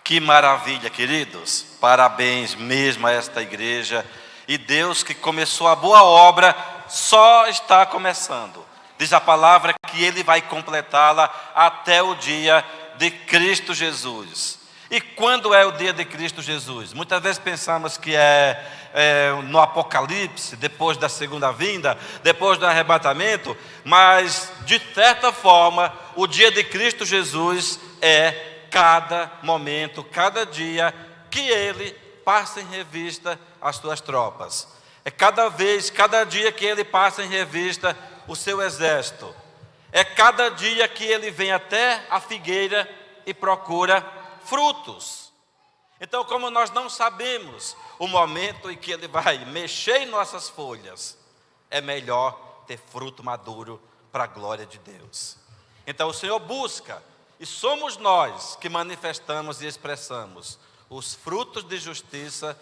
Que maravilha, queridos. Parabéns mesmo a esta igreja. E Deus que começou a boa obra só está começando. Diz a palavra que Ele vai completá-la até o dia de Cristo Jesus. E quando é o dia de Cristo Jesus? Muitas vezes pensamos que é no Apocalipse, depois da segunda vinda, depois do arrebatamento, mas de certa forma, o dia de Cristo Jesus é cada momento, cada dia que Ele passa em revista as suas tropas. É cada vez, cada dia que Ele passa em revista o seu exército. É cada dia que Ele vem até a figueira e procura frutos. Então, como nós não sabemos o momento em que Ele vai mexer em nossas folhas, é melhor ter fruto maduro para a glória de Deus. Então o Senhor busca, e somos nós que manifestamos e expressamos os frutos de justiça,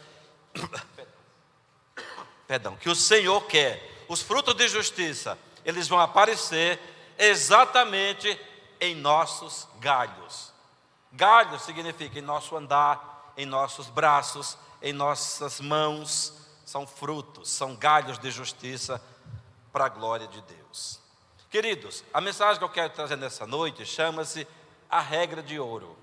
que o Senhor quer. Os frutos de justiça, eles vão aparecer exatamente em nossos galhos. Galho significa em nosso andar, em nossos braços, em nossas mãos. São frutos, são galhos de justiça para a glória de Deus. Queridos, a mensagem que eu quero trazer nessa noite chama-se a regra de ouro.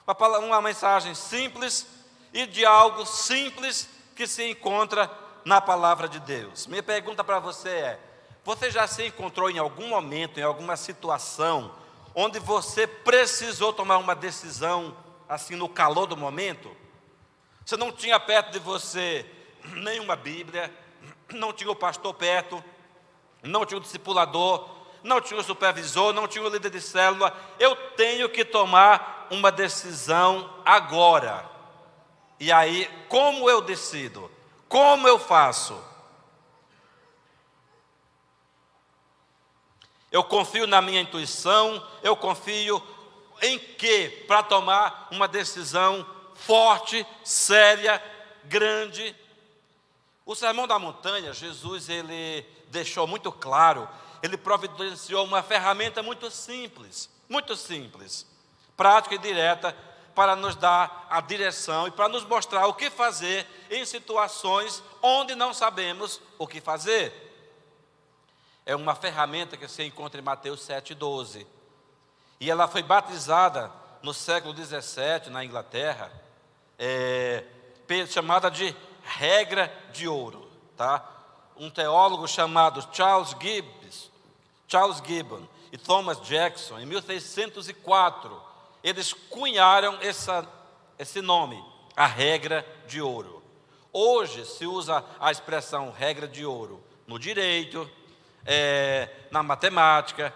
Uma mensagem simples e de algo simples que se encontra na palavra de Deus. Minha pergunta para você é: você já se encontrou em algum momento, em alguma situação, onde você precisou tomar uma decisão, assim, no calor do momento? Você não tinha perto de você nenhuma Bíblia, não tinha o pastor perto, não tinha o discipulador, não tinha o supervisor, não tinha o líder de célula. Eu tenho que tomar uma decisão agora. E aí, como eu decido? Como eu faço? Eu confio na minha intuição, eu confio em quê? Para tomar uma decisão forte, séria, grande. O Sermão da Montanha, Jesus, ele deixou muito claro, ele providenciou uma ferramenta muito simples, prática e direta, para nos dar a direção e para nos mostrar o que fazer em situações onde não sabemos o que fazer. É uma ferramenta que se encontra em Mateus 7,12. E ela foi batizada no século 17, na Inglaterra, chamada de regra de ouro. Tá? Um teólogo chamado Charles Gibbon e Thomas Jackson, em 1604, eles cunharam esse nome, a regra de ouro. Hoje se usa a expressão regra de ouro no direito, na matemática,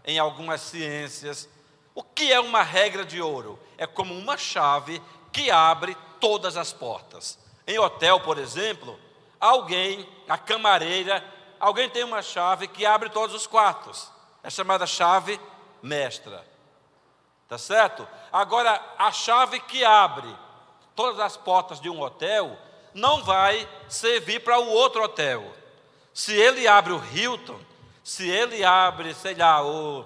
em algumas ciências. O que é uma regra de ouro? É como uma chave que abre todas as portas. Em hotel, por exemplo, a camareira, alguém tem uma chave que abre todos os quartos. É chamada chave mestra. Tá certo? Agora, a chave que abre todas as portas de um hotel não vai servir para o outro hotel. Se ele abre o Hilton, se ele abre, sei lá, o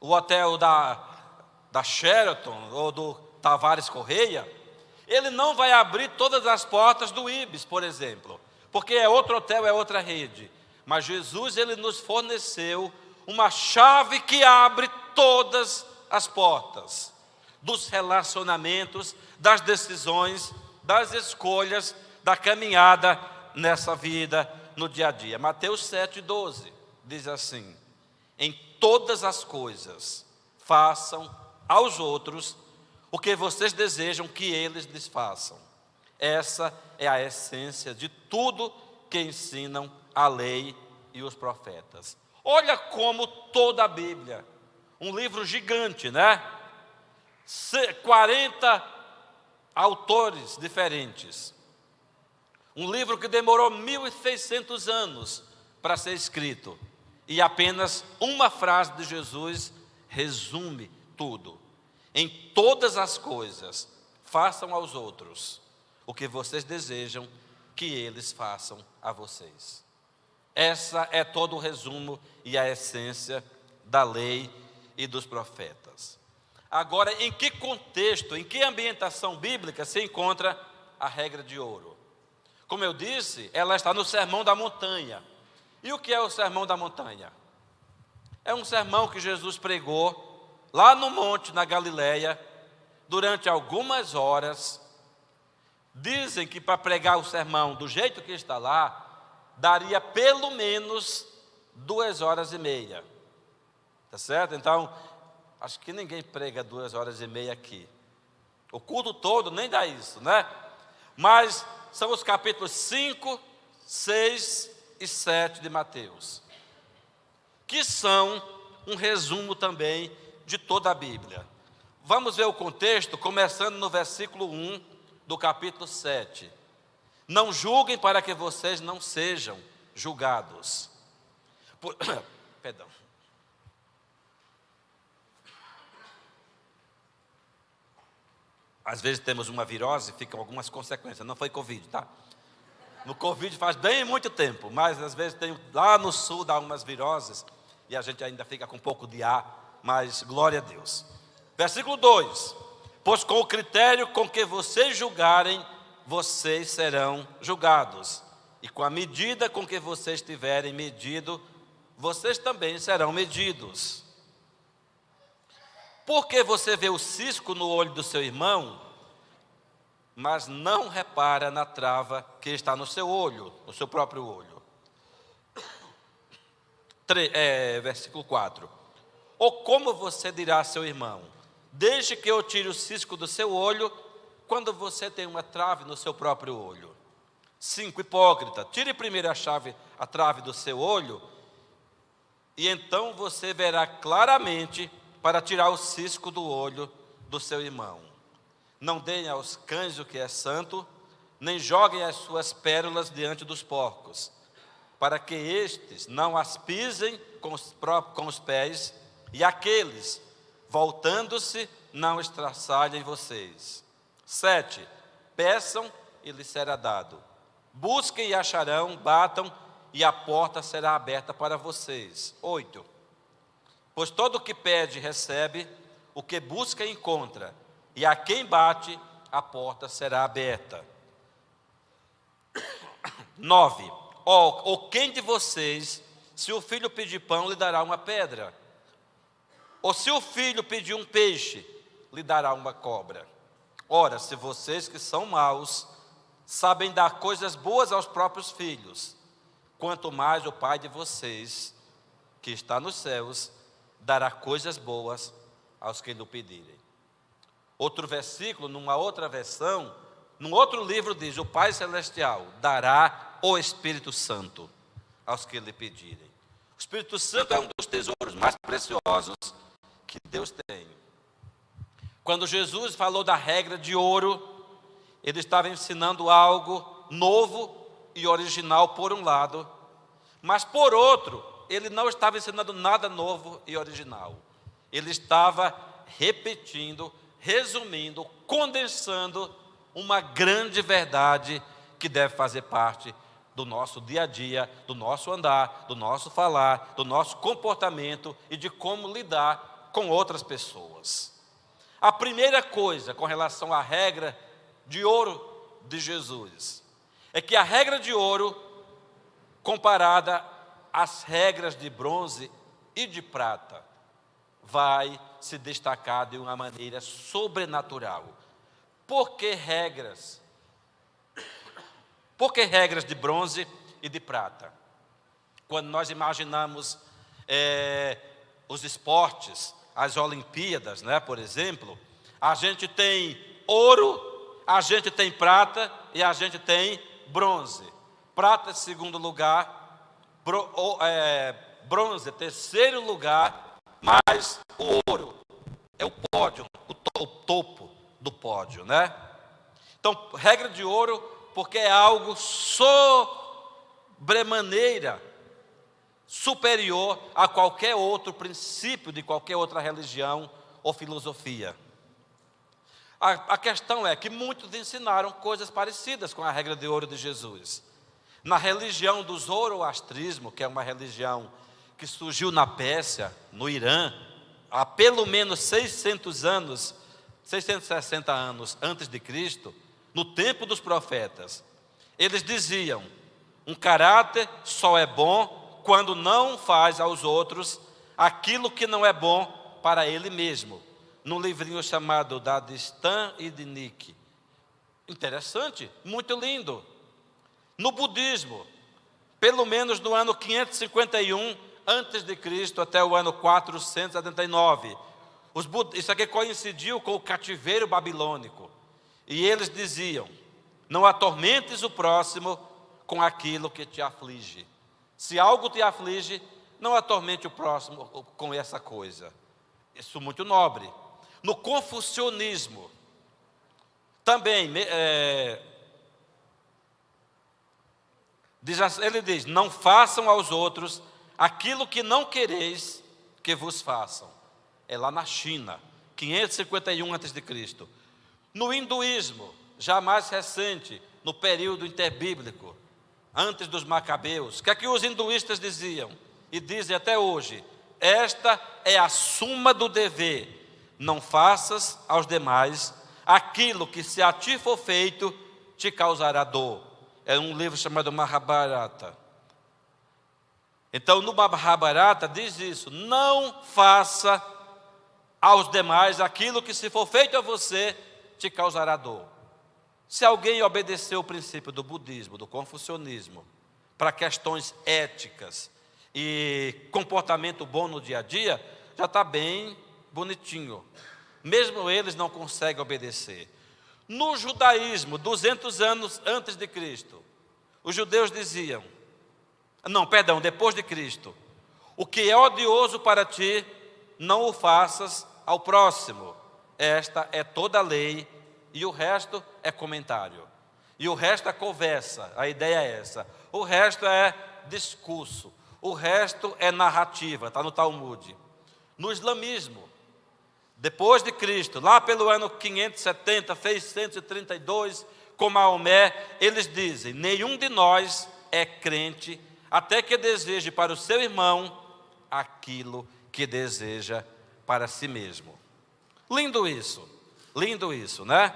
hotel da Sheraton ou do Tavares Correia, ele não vai abrir todas as portas do Ibis, por exemplo, porque é outro hotel, é outra rede. Mas Jesus, ele nos forneceu uma chave que abre todas as portas dos relacionamentos, das decisões, das escolhas, da caminhada nessa vida, no dia a dia. Mateus 7,12 diz assim: em todas as coisas façam aos outros o que vocês desejam que eles lhes façam. Essa é a essência de tudo que ensinam a lei e os profetas. Olha como toda a Bíblia, um livro gigante, né? 40 autores diferentes. Um livro que demorou 1.600 anos para ser escrito. E apenas uma frase de Jesus resume tudo. Em todas as coisas, façam aos outros o que vocês desejam que eles façam a vocês. Essa é todo o resumo e a essência da lei e dos profetas. Agora, em que contexto, em que ambientação bíblica se encontra a regra de ouro? Como eu disse, ela está no Sermão da Montanha. E o que é o Sermão da Montanha? É um sermão que Jesus pregou lá no monte, na Galileia, durante algumas horas. Dizem que para pregar o sermão do jeito que está lá, daria pelo menos 2 horas e meia. Tá certo? Então, acho que ninguém prega 2 horas e meia aqui. O culto todo nem dá isso, né? Mas são os capítulos 5, 6 e 7 de Mateus, que são um resumo também de toda a Bíblia. Vamos ver o contexto, começando no versículo 1 do capítulo 7. Não julguem para que vocês não sejam julgados. Perdão. Às vezes temos uma virose, ficam algumas consequências. Não foi Covid, tá? No Covid faz bem muito tempo, mas às vezes tem lá no sul dá umas viroses e a gente ainda fica com um pouco de ar, mas glória a Deus. Versículo 2: pois com o critério com que vocês julgarem, vocês serão julgados, e com a medida com que vocês tiverem medido, vocês também serão medidos. Porque você vê o cisco no olho do seu irmão, mas não repara na trava que está no seu olho, no seu próprio olho. Versículo 4. Ou como você dirá a seu irmão: deixe que eu tire o cisco do seu olho, quando você tem uma trave no seu próprio olho. 5. Hipócrita, tire primeiro a trave do seu olho, e então você verá claramente para tirar o cisco do olho do seu irmão. Não deem aos cães o que é santo, nem joguem as suas pérolas diante dos porcos, para que estes não as pisem com os pés, e aqueles, voltando-se, não estraçalhem vocês. 7. Peçam e lhes será dado. Busquem e acharão, batam e a porta será aberta para vocês. 8. Pois todo o que pede recebe, o que busca encontra, e a quem bate a porta será aberta. 9. Ou quem de vocês, se o filho pedir pão, lhe dará uma pedra? Ou se o filho pedir um peixe, lhe dará uma cobra? Ora, se vocês que são maus, sabem dar coisas boas aos próprios filhos, quanto mais o Pai de vocês, que está nos céus, dará coisas boas aos que lhe pedirem. Outro versículo, numa outra versão, num outro livro diz: o Pai Celestial dará o Espírito Santo aos que lhe pedirem. O Espírito Santo é um dos tesouros mais preciosos que Deus tem. Quando Jesus falou da regra de ouro, ele estava ensinando algo novo e original por um lado, mas por outro, ele não estava ensinando nada novo e original. Ele estava repetindo, resumindo, condensando uma grande verdade que deve fazer parte do nosso dia a dia, do nosso andar, do nosso falar, do nosso comportamento e de como lidar com outras pessoas. A primeira coisa com relação à regra de ouro de Jesus é que a regra de ouro, comparada às regras de bronze e de prata, vai se destacar de uma maneira sobrenatural. Por que regras? Por que regras de bronze e de prata? Quando nós imaginamos os esportes, as Olimpíadas, né, por exemplo, a gente tem ouro, a gente tem prata e a gente tem bronze. Prata em segundo lugar, bronze terceiro lugar, mas o ouro é o pódio, o topo do pódio, né? Então, regra de ouro, porque é algo sobremaneira superior a qualquer outro princípio de qualquer outra religião ou filosofia. A questão é que muitos ensinaram coisas parecidas com a regra de ouro de Jesus. Na religião do zoroastrismo, que é uma religião que surgiu na Pérsia, no Irã, há pelo menos 600 anos, 660 anos antes de Cristo, no tempo dos profetas, eles diziam: um caráter só é bom quando não faz aos outros aquilo que não é bom para ele mesmo. Num livrinho chamado Da Stan e de Nick. Interessante, muito lindo. No budismo, pelo menos do ano 551 antes de Cristo até o ano 479, isso aqui coincidiu com o cativeiro babilônico. E eles diziam: não atormentes o próximo com aquilo que te aflige. Se algo te aflige, não atormente o próximo com essa coisa. Isso muito nobre. No confucionismo, também, ele diz: não façam aos outros aquilo que não quereis que vos façam. É lá na China, 551 a.C. No hinduísmo, já mais recente, no período interbíblico, antes dos macabeus, o que é que os hinduístas diziam? E dizem até hoje: esta é a suma do dever. Não faças aos demais aquilo que, se a ti for feito, te causará dor. É um livro chamado Mahabharata. Então, no Mahabharata diz isso: não faça aos demais aquilo que, se for feito a você, te causará dor. Se alguém obedecer o princípio do budismo, do confucionismo, para questões éticas e comportamento bom no dia a dia, já está bem bonitinho. Mesmo eles não conseguem obedecer. No judaísmo, 200 anos antes de Cristo, os judeus diziam, depois de Cristo: o que é odioso para ti, não o faças ao próximo. Esta é toda a lei, e o resto é comentário. E o resto é conversa, a ideia é essa. O resto é discurso, o resto é narrativa, está no Talmud. No islamismo, depois de Cristo, lá pelo ano 570, 632, com Maomé, eles dizem: nenhum de nós é crente até que deseje para o seu irmão aquilo que deseja para si mesmo. Lindo isso, né?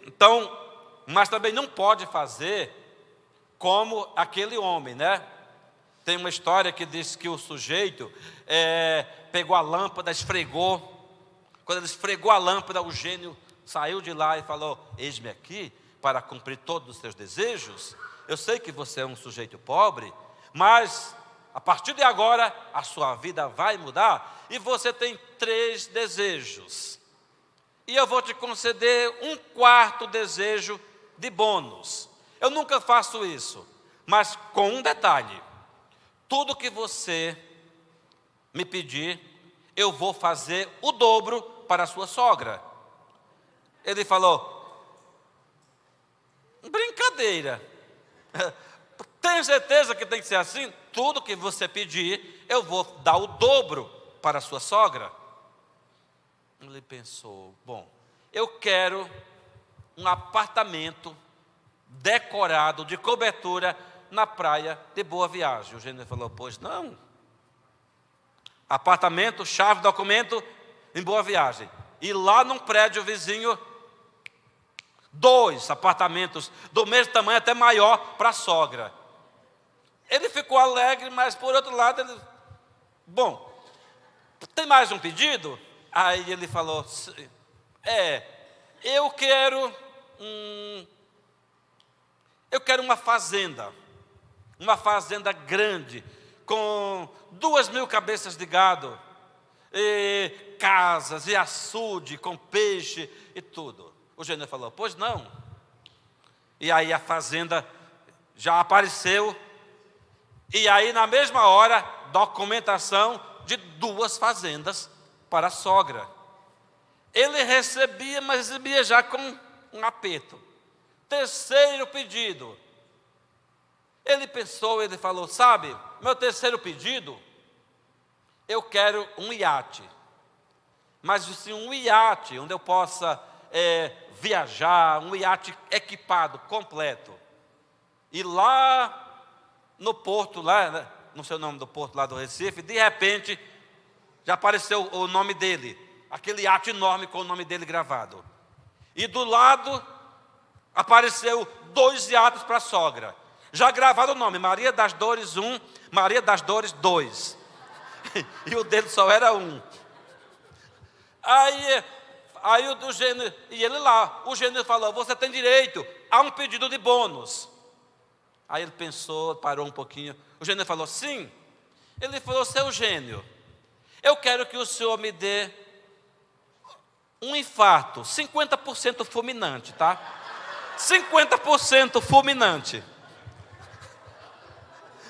Então, mas também não pode fazer como aquele homem, né? Tem uma história que diz que o sujeito pegou a lâmpada, esfregou. Quando ele esfregou a lâmpada, o gênio saiu de lá e falou: eis-me aqui para cumprir todos os seus desejos. Eu sei que você é um sujeito pobre, mas a partir de agora a sua vida vai mudar e você tem 3 desejos. E eu vou te conceder um 4º desejo de bônus. Eu nunca faço isso, mas com um detalhe: tudo que você me pedir, eu vou fazer o dobro para a sua sogra. Ele falou: brincadeira. Tem certeza que tem que ser assim? Tudo que você pedir, eu vou dar o dobro para a sua sogra. Ele pensou: bom, eu quero um apartamento decorado de cobertura na praia de Boa Viagem. O gênio falou: pois não. Apartamento, chave, documento em Boa Viagem. E lá num prédio vizinho, 2 apartamentos do mesmo tamanho, até maior, para a sogra. Ele ficou alegre, mas por outro lado, bom, tem mais um pedido? Aí ele falou: eu quero uma fazenda grande, com 2.000 cabeças de gado, e casas, e açude, com peixe e tudo. O gênio falou: pois não. E aí a fazenda já apareceu, e aí na mesma hora, documentação de 2 fazendas para a sogra. Ele recebia, mas recebia já com um aperto. 3º pedido. Ele pensou, ele falou: sabe, meu 3º pedido, eu quero um iate. Mas assim, um iate onde eu possa viajar, um iate equipado, completo. E lá no porto, lá, não sei o nome do porto lá do Recife, de repente, Já apareceu o nome dele, aquele ato enorme com o nome dele gravado. E do lado apareceu 2 hiatos para a sogra. Já gravado o nome, Maria das Dores 1, Maria das Dores 2. E o dele só era 1. Aí o gênero, e ele lá, o gênero falou: você tem direito a um pedido de bônus. Aí ele pensou, parou um pouquinho. O gênero falou: sim. Ele falou: seu gênio, eu quero que o senhor me dê um infarto, 50% fulminante, tá? 50% fulminante.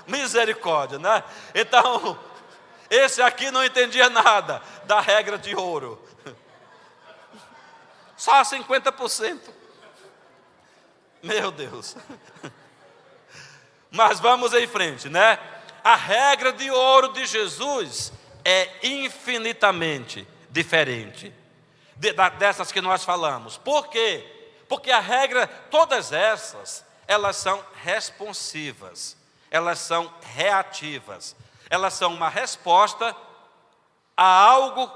Misericórdia, né? Então, esse aqui não entendia nada da regra de ouro. Só 50%. Meu Deus. Mas vamos em frente, né? A regra de ouro de Jesus é infinitamente diferente dessas que nós falamos. Por quê? Porque a regra, todas essas, elas são responsivas, elas são reativas, elas são uma resposta a algo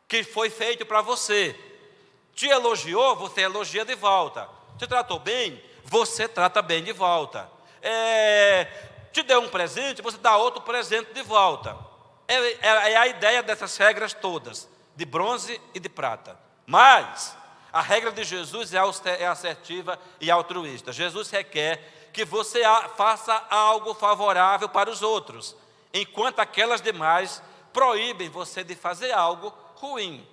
que foi feito para você. Te elogiou, você elogia de volta. Te tratou bem, você trata bem de volta. Te deu um presente, você dá outro presente de volta. É a ideia dessas regras todas, de bronze e de prata. Mas a regra de Jesus é assertiva e altruísta. Jesus requer que você faça algo favorável para os outros, enquanto aquelas demais proíbem você de fazer algo ruim.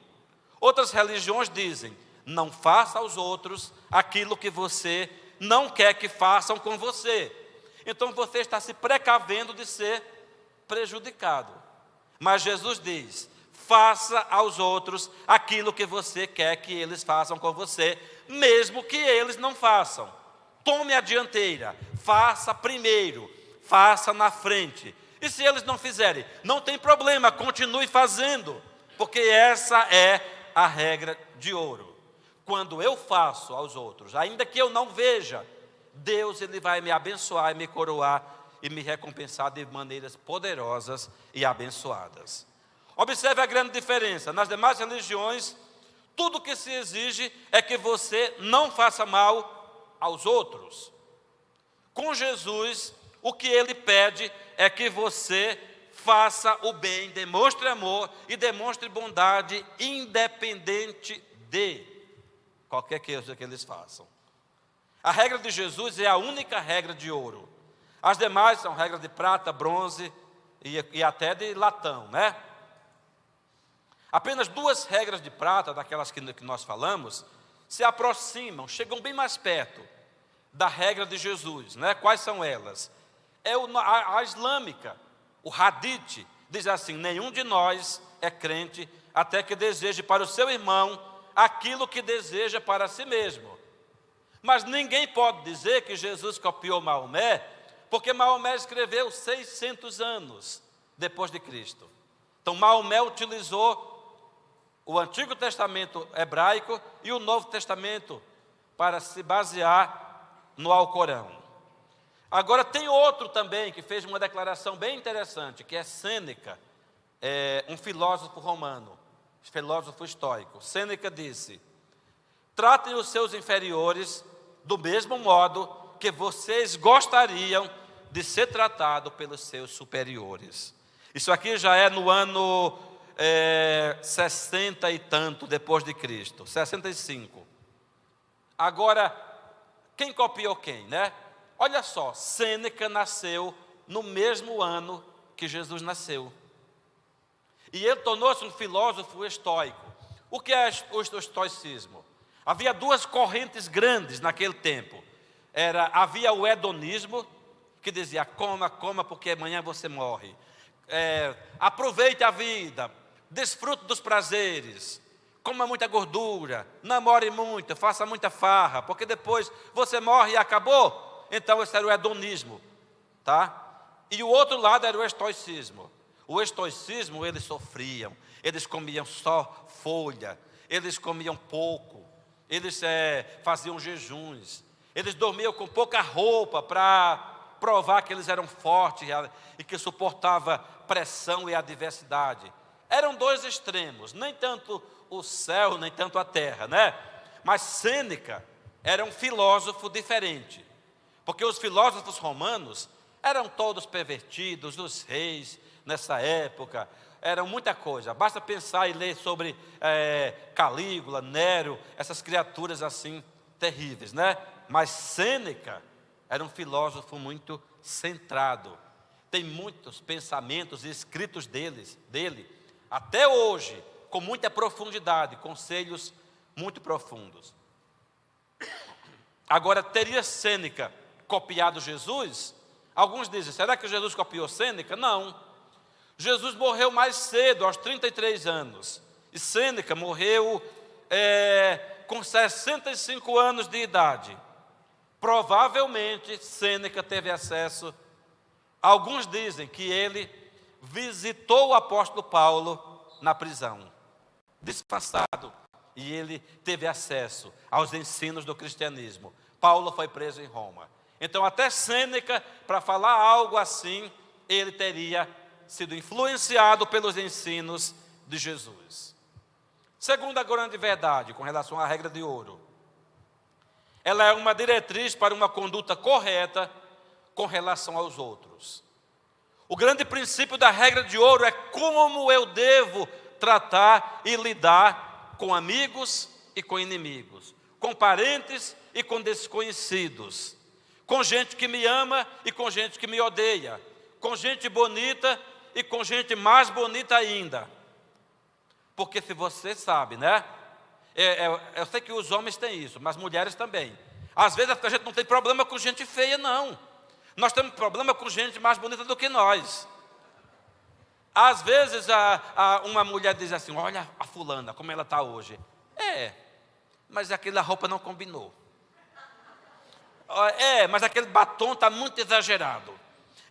Outras religiões dizem: não faça aos outros aquilo que você não quer que façam com você. Então você está se precavendo de ser prejudicado. Mas Jesus diz: faça aos outros aquilo que você quer que eles façam com você, mesmo que eles não façam. Tome a dianteira, faça primeiro, faça na frente. E se eles não fizerem, não tem problema, continue fazendo, porque essa é a regra de ouro. Quando eu faço aos outros, ainda que eu não veja, Deus ele vai me abençoar e me coroar e me recompensar de maneiras poderosas e abençoadas. Observe a grande diferença. Nas demais religiões, tudo que se exige é que você não faça mal aos outros. Com Jesus, o que ele pede é que você faça o bem, demonstre amor e demonstre bondade, independente de qualquer coisa que eles façam. A regra de Jesus é a única regra de ouro. As demais são regras de prata, bronze e até de latão, né? Apenas 2 regras de prata, daquelas que nós falamos, se aproximam, chegam bem mais perto da regra de Jesus, né? Quais são elas? A islâmica, o hadith, diz assim: nenhum de nós é crente até que deseje para o seu irmão aquilo que deseja para si mesmo. Mas ninguém pode dizer que Jesus copiou Maomé, porque Maomé escreveu 600 anos depois de Cristo. Então Maomé utilizou o Antigo Testamento hebraico e o Novo Testamento para se basear no Alcorão. Agora tem outro também que fez uma declaração bem interessante, que é Sêneca, um filósofo romano, filósofo estoico. Sêneca disse: tratem os seus inferiores do mesmo modo que vocês gostariam de ser tratado pelos seus superiores. Isso aqui já é no ano 60 e tanto depois de Cristo, 65. Agora, quem copiou quem, né? Olha só, Sêneca nasceu no mesmo ano que Jesus nasceu. E ele tornou-se um filósofo estoico. O que é o estoicismo? Havia 2 correntes grandes naquele tempo. Havia o hedonismo, que dizia: coma, coma, porque amanhã você morre. Aproveite a vida, desfrute dos prazeres, coma muita gordura, namore muito, faça muita farra, porque depois você morre e acabou. Então esse era o hedonismo, tá? E o outro lado era o estoicismo. O estoicismo, eles sofriam, eles comiam só folha, eles comiam pouco, eles faziam jejuns, eles dormiam com pouca roupa para provar que eles eram fortes e que suportavam pressão e adversidade. eram dois extremos, nem tanto o céu, nem tanto a terra, né? Mas Sêneca era um filósofo diferente, porque os filósofos romanos eram todos pervertidos, os reis nessa época, eram muita coisa. Basta pensar e ler sobre Calígula, Nero, essas criaturas assim terríveis, né? Mas Sêneca era um filósofo muito centrado. Tem muitos pensamentos e escritos dele, até hoje, com muita profundidade, conselhos muito profundos. Agora, teria Sêneca copiado Jesus? Alguns dizem, será que Jesus copiou Sêneca? Não. Jesus morreu mais cedo, aos 33 anos. E Sêneca morreu com 65 anos de idade. Provavelmente, Sêneca teve acesso. Alguns dizem que ele visitou o apóstolo Paulo na prisão, disfarçado, e ele teve acesso aos ensinos do cristianismo. Paulo foi preso em Roma. Então, até Sêneca, para falar algo assim, ele teria sido influenciado pelos ensinos de Jesus. Segunda grande verdade com relação à regra de ouro. Ela é uma diretriz para uma conduta correta com relação aos outros. O grande princípio da regra de ouro é como eu devo tratar e lidar com amigos e com inimigos, com parentes e com desconhecidos, com gente que me ama e com gente que me odeia, com gente bonita e com gente mais bonita ainda. Porque se você sabe, né? Eu sei que os homens têm isso, mas mulheres também. Às vezes a gente não tem problema com gente feia, não. Nós temos problema com gente mais bonita do que nós. Às vezes uma mulher diz assim, olha a fulana, como ela está hoje. Mas aquela roupa não combinou. Mas aquele batom está muito exagerado.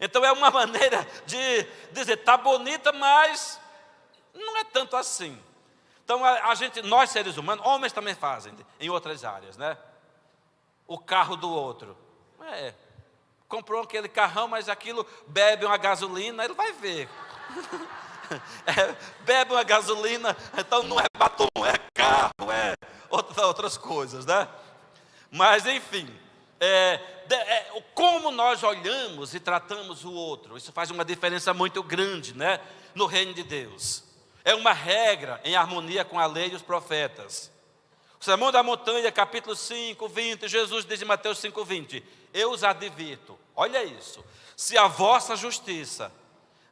Então é uma maneira de dizer, está bonita, mas não é tanto assim. Então nós seres humanos, homens também fazem, em outras áreas, né? O carro do outro. Comprou aquele carrão, mas aquilo bebe uma gasolina, ele vai ver. Bebe uma gasolina, então não é batom, é carro, outras coisas, né? Mas enfim, como nós olhamos e tratamos o outro, isso faz uma diferença muito grande, né? No reino de Deus. É uma regra em harmonia com a lei e os profetas. O Sermão da Montanha, capítulo 5, 20, Jesus diz em Mateus 5, 20, eu os advirto, olha isso, se a vossa justiça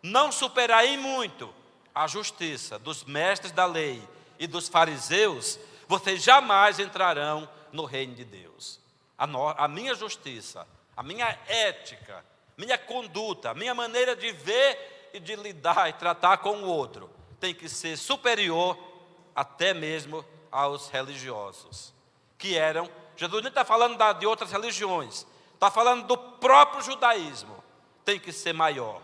não superar em muito a justiça dos mestres da lei e dos fariseus, vocês jamais entrarão no reino de Deus. A minha justiça, a minha ética, minha conduta, a minha maneira de ver e de lidar e tratar com o outro, tem que ser superior até mesmo aos religiosos, que eram, Jesus nem está falando de outras religiões, está falando do próprio judaísmo, tem que ser maior.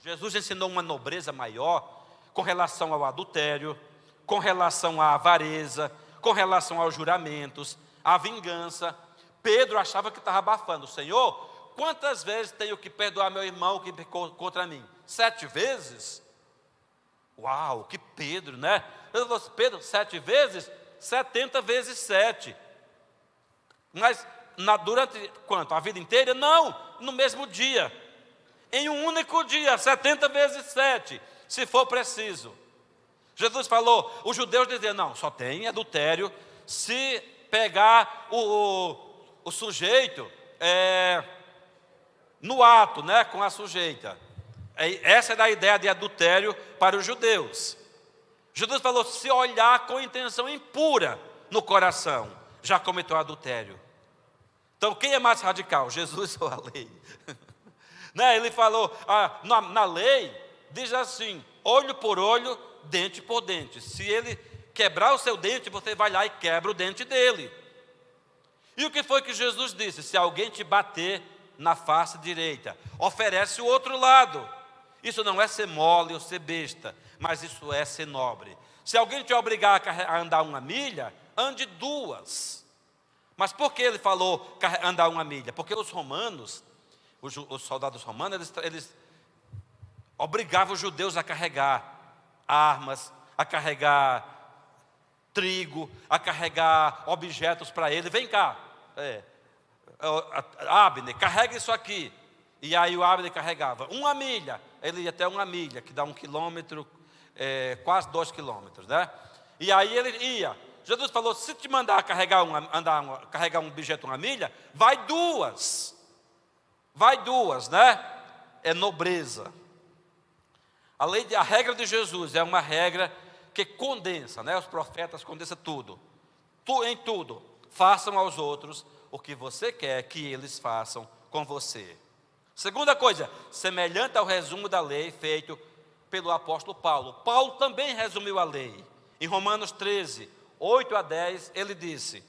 Jesus ensinou uma nobreza maior com relação ao adultério, com relação à avareza, com relação aos juramentos, à vingança. Pedro achava que estava abafando. Senhor, quantas vezes tenho que perdoar meu irmão que pecou contra mim? 7 vezes? Uau, que Pedro, né? Eu falei, Pedro, 7 vezes? 70 vezes 7. Mas durante quanto? A vida inteira? Não, no mesmo dia. Em um único dia, 70 vezes 7, se for preciso. Jesus falou, os judeus diziam, não, só tem adultério se pegar o sujeito no ato, né, com a sujeita. Essa era a ideia de adultério para os judeus. Jesus falou, se olhar com intenção impura no coração, já cometeu adultério. Então, quem é mais radical, Jesus ou a lei? Né? Ele falou, na lei, diz assim, olho por olho, dente por dente. Se ele quebrar o seu dente, você vai lá e quebra o dente dele. E o que foi que Jesus disse? Se alguém te bater na face direita, oferece o outro lado. Isso não é ser mole ou ser besta, mas isso é ser nobre. Se alguém te obrigar a andar 1 milha, ande 2. Mas por que ele falou andar 1 milha? Porque os romanos, os soldados romanos, eles obrigava os judeus a carregar armas, a carregar trigo, a carregar objetos para ele. Vem cá, Abner, carrega isso aqui. E aí o Abner carregava 1 milha, ele ia até 1 milha, que dá 1 quilômetro, quase 2 quilômetros, né? E aí ele ia. Jesus falou: se te mandar carregar um objeto 1 milha, vai duas, né? É nobreza. A regra de Jesus é uma regra que condensa, né? Os profetas condensam tudo. Em tudo, façam aos outros o que você quer que eles façam com você. Segunda coisa, semelhante ao resumo da lei feito pelo apóstolo Paulo. Paulo também resumiu a lei. Em Romanos 13, 8 a 10, ele disse: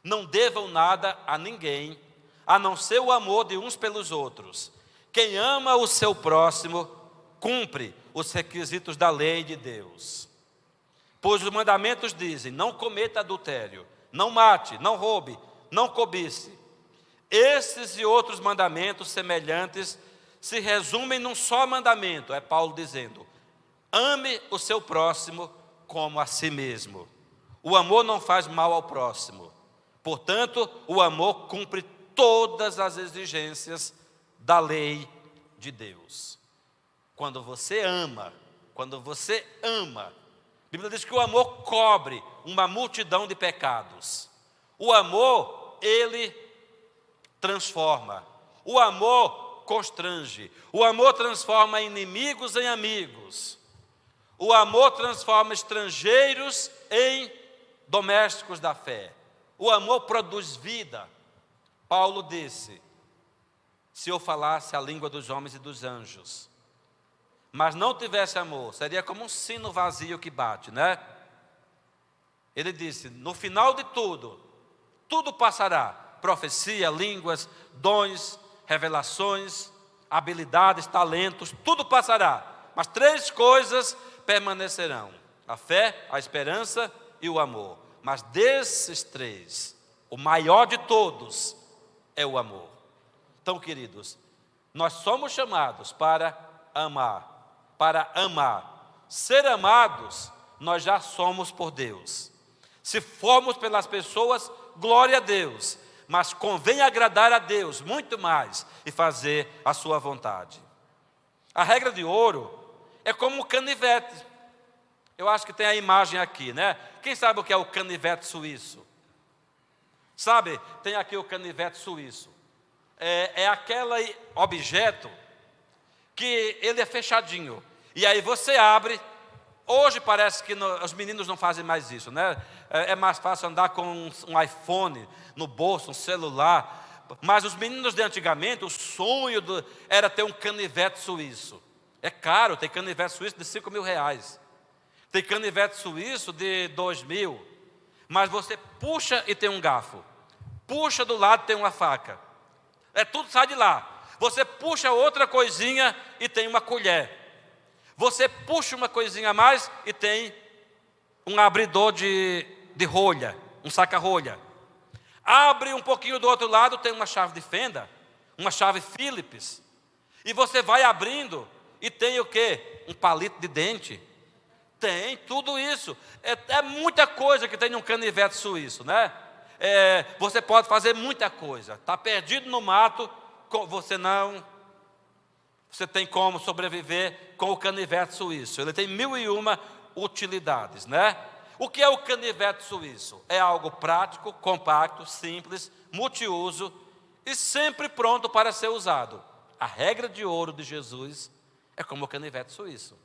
não devam nada a ninguém, a não ser o amor de uns pelos outros. Quem ama o seu próximo, cumpre os requisitos da lei de Deus. Pois os mandamentos dizem: não cometa adultério, não mate, não roube, não cobice. Esses e outros mandamentos semelhantes se resumem num só mandamento, é Paulo dizendo: ame o seu próximo como a si mesmo. O amor não faz mal ao próximo. Portanto, o amor cumpre todas as exigências da lei de Deus. Quando você ama, a Bíblia diz que o amor cobre uma multidão de pecados. O amor, ele transforma. O amor constrange. O amor transforma inimigos em amigos. O amor transforma estrangeiros em domésticos da fé. O amor produz vida. Paulo disse: se eu falasse a língua dos homens e dos anjos, mas não tivesse amor, seria como um sino vazio que bate, né? Ele disse: no final de tudo, tudo passará. Profecia, línguas, dons, revelações, habilidades, talentos, tudo passará. Mas 3 coisas permanecerão: a fé, a esperança e o amor. Mas desses 3, o maior de todos é o amor. Então, queridos, nós somos chamados para amar. Ser amados, nós já somos por Deus. Se formos pelas pessoas, glória a Deus. Mas convém agradar a Deus muito mais e fazer a sua vontade. A regra de ouro é como um canivete. Eu acho que tem a imagem aqui, né? Quem sabe o que é o canivete suíço? Sabe, tem aqui o canivete suíço. É aquele objeto que ele é fechadinho. E aí você abre. Hoje parece que os meninos não fazem mais isso, né? É mais fácil andar com um iPhone no bolso, um celular. Mas os meninos de antigamente, o sonho era ter um canivete suíço. É caro, tem canivete suíço de R$5.000. Tem canivete suíço de 2.000. Mas você puxa e tem um garfo. Puxa do lado, tem uma faca. Tudo sai de lá. Você puxa outra coisinha e tem uma colher. Você puxa uma coisinha a mais e tem um abridor de rolha, um saca-rolha. Abre um pouquinho do outro lado, tem uma chave de fenda, uma chave Phillips. E você vai abrindo e tem o quê? Um palito de dente. Tem tudo isso. É muita coisa que tem num canivete suíço, né? Você pode fazer muita coisa. Está perdido no mato, você tem como sobreviver com o canivete suíço. Ele tem 1.001 utilidades, né? O que é o canivete suíço? É algo prático, compacto, simples, multiuso e sempre pronto para ser usado. A regra de ouro de Jesus é como o canivete suíço.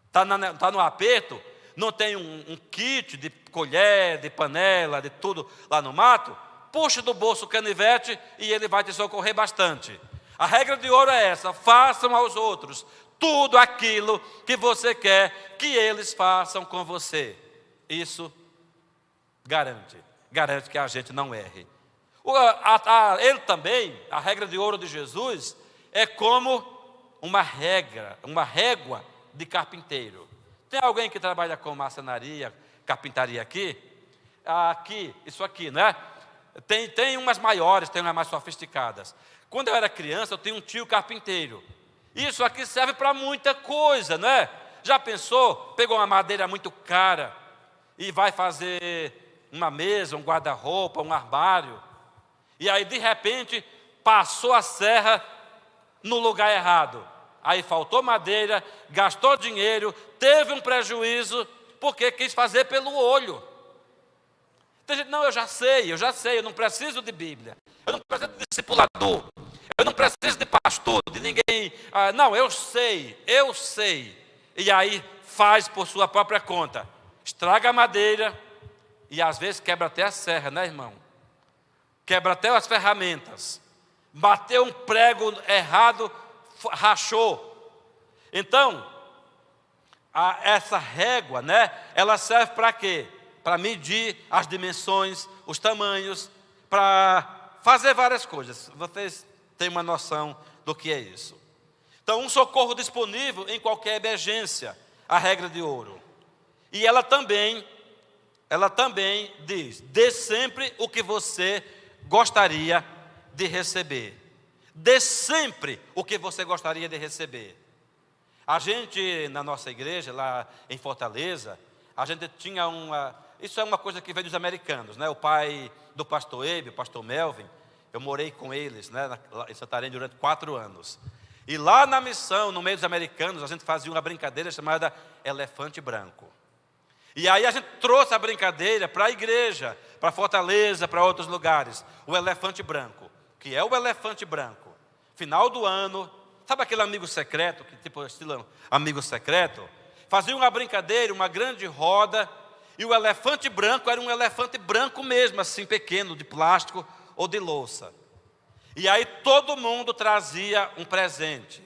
Está no aperto, não tem um kit de colher, de panela, de tudo lá no mato? Puxa do bolso o canivete e ele vai te socorrer bastante. A regra de ouro é essa: façam aos outros tudo aquilo que você quer que eles façam com você. Isso garante que a gente não erre. Ele também, a regra de ouro de Jesus, é como uma régua de carpinteiro. Tem alguém que trabalha com marcenaria, carpintaria aqui? Isso aqui, né? Tem umas maiores, tem umas mais sofisticadas. Quando eu era criança, eu tinha um tio carpinteiro. Isso aqui serve para muita coisa, não é? Já pensou? Pegou uma madeira muito cara e vai fazer uma mesa, um guarda-roupa, um armário. E aí, de repente, passou a serra no lugar errado. Aí faltou madeira, gastou dinheiro, teve um prejuízo, porque quis fazer pelo olho. Tem gente, não, eu já sei, eu não preciso de Bíblia, eu não preciso de discipulador, eu não preciso de pastor, de ninguém. Não, eu sei. E aí faz por sua própria conta. Estraga a madeira e às vezes quebra até a serra, né, irmão? Quebra até as ferramentas. Bateu um prego errado, rachou. Então, essa régua, né, ela serve para quê? Para medir as dimensões, os tamanhos, para fazer várias coisas. Vocês têm uma noção do que é isso. Então, um socorro disponível em qualquer emergência, a regra de ouro. E ela também diz: dê sempre o que você gostaria de receber. Dê sempre o que você gostaria de receber. A gente, na nossa igreja, lá em Fortaleza, a gente tinha isso é uma coisa que veio dos americanos, né? O pai do pastor Ebe, o pastor Melvin, eu morei com eles, né, em Santarém durante 4 anos. E lá na missão, no meio dos americanos, a gente fazia uma brincadeira chamada elefante branco. E aí a gente trouxe a brincadeira para a igreja, para Fortaleza, para outros lugares. O elefante branco. Que é o elefante branco? Final do ano, sabe aquele amigo secreto, que tipo estilo amigo secreto? Fazia uma brincadeira, uma grande roda, e o elefante branco era um elefante branco mesmo, assim pequeno, de plástico ou de louça. E aí todo mundo trazia um presente.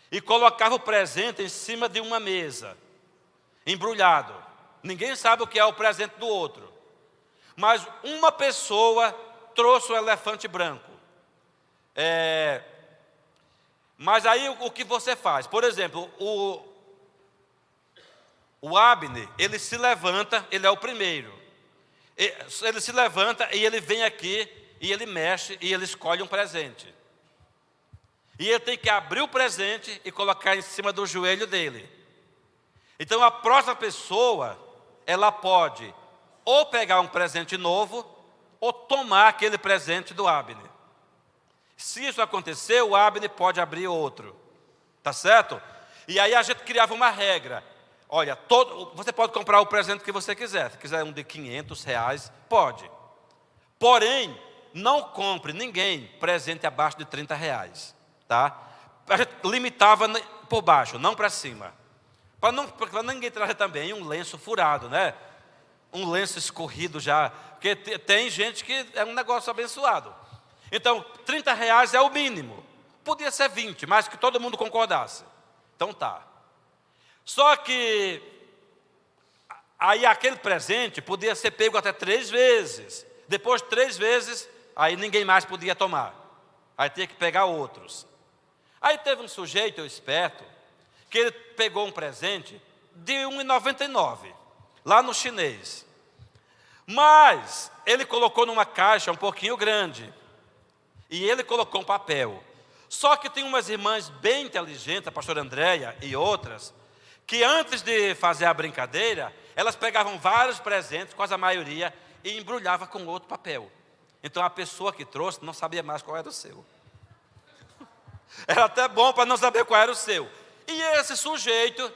E colocava o presente em cima de uma mesa, embrulhado. Ninguém sabe o que é o presente do outro. Mas uma pessoa trouxe o elefante branco. Mas aí o que você faz? Por exemplo, o Abner, ele se levanta, ele é o primeiro. Ele se levanta e ele vem aqui, e ele mexe, e ele escolhe um presente. E ele tem que abrir o presente e colocar em cima do joelho dele. Então a próxima pessoa, ela pode ou pegar um presente novo, ou tomar aquele presente do Abner. Se isso acontecer, o Abner pode abrir outro. Tá certo? E aí a gente criava uma regra. Olha, você pode comprar o presente que você quiser. Se quiser um de R$500, pode. Porém, não compre ninguém presente abaixo de R$30. Tá? A gente limitava por baixo, não para cima. Para ninguém trazer também um lenço furado, né? Um lenço escorrido já. Porque tem gente que é um negócio abençoado. Então, R$30 é o mínimo. Podia ser 20, mas que todo mundo concordasse. Então tá. Só que aí aquele presente podia ser pego até 3 vezes. Depois de 3 vezes, aí ninguém mais podia tomar. Aí tinha que pegar outros. Aí teve um sujeito esperto, que ele pegou um presente de R$1,99, lá no chinês. Mas ele colocou numa caixa um pouquinho grande. E ele colocou um papel. Só que tem umas irmãs bem inteligentes, a pastora Andréia e outras, que antes de fazer a brincadeira, elas pegavam vários presentes, quase a maioria, e embrulhavam com outro papel. Então a pessoa que trouxe não sabia mais qual era o seu. Era até bom para não saber qual era o seu. E esse sujeito